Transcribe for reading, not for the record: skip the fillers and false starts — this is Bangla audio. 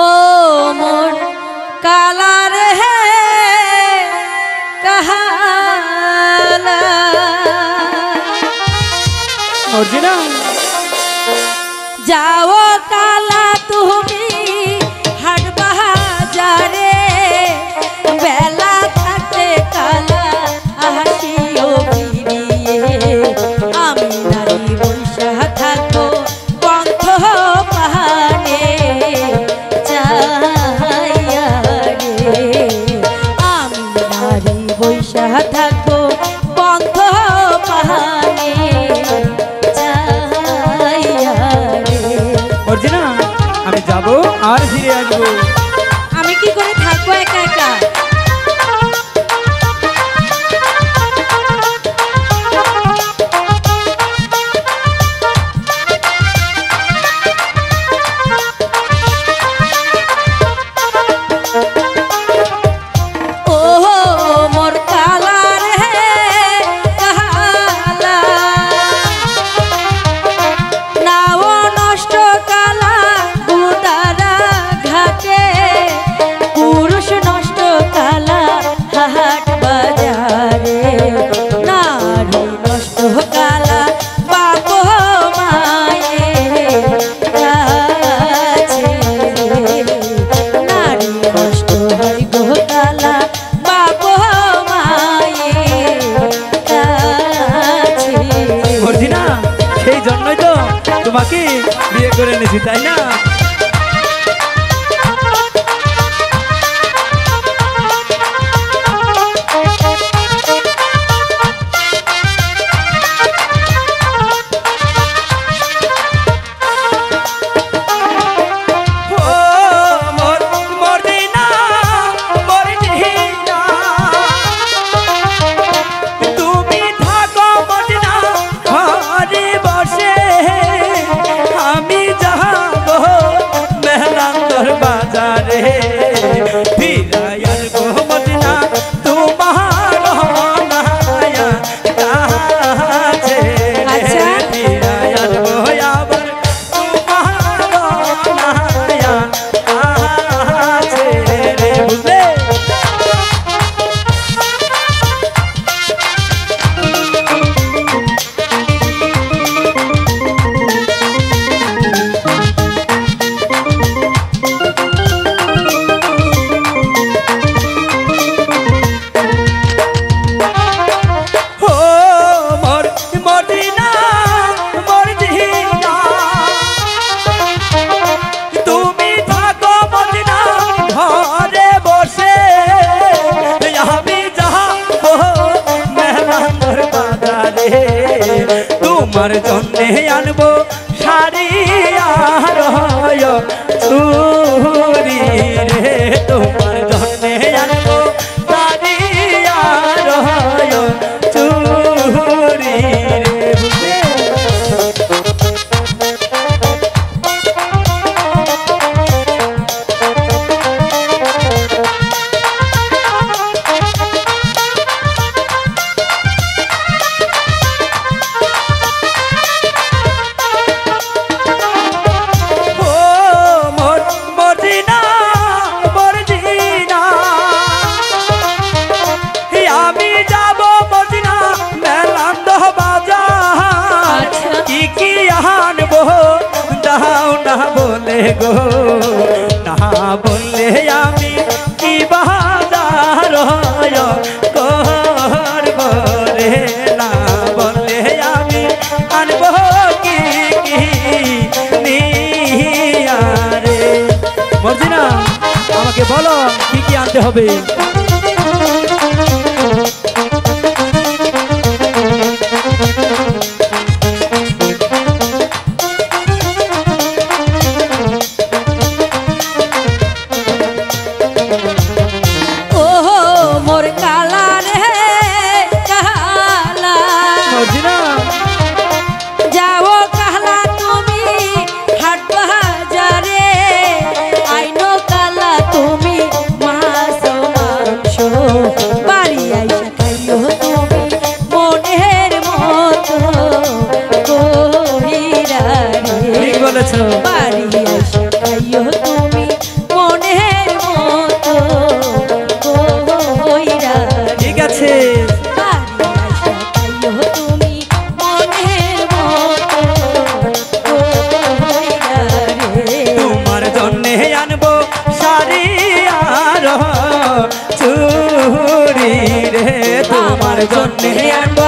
ও মোর কালা রে কাহালা অর্জুনা যাও কালা তুমি হাট বাজারে বেলা থাকতে কালা হাসিও ফিরিয়ে আমি নারী বৈশা থাকবো পন্থ পাহাড়ে চাইয়া রে আমি নারী বৈশা থাকবো পন্থ পাহাড়ে চাইয়া রে। অর্জুনা আমি যাব আর ফিরে আসবো। আমি কি করে থাকবো একা একা? সেই জন্যই তো তোমাকে বিয়ে করে এনেছি, তাই না? তোমার জন্যে আনবো শাড়ি আর চুরি রে, তোমার জন্যে আনবো শাড়ি আর চুরি রে। বলে গো না বললে আমি কি বাজার করব রে, না বললে আমি আনব কি নিয়া রে। মর্জিনা আমাকে বলো কি কি আনতে হবে? যাও কালা তুমি হাট বাজারে আইনো কালা তুমি মাছ জন্যে আনবো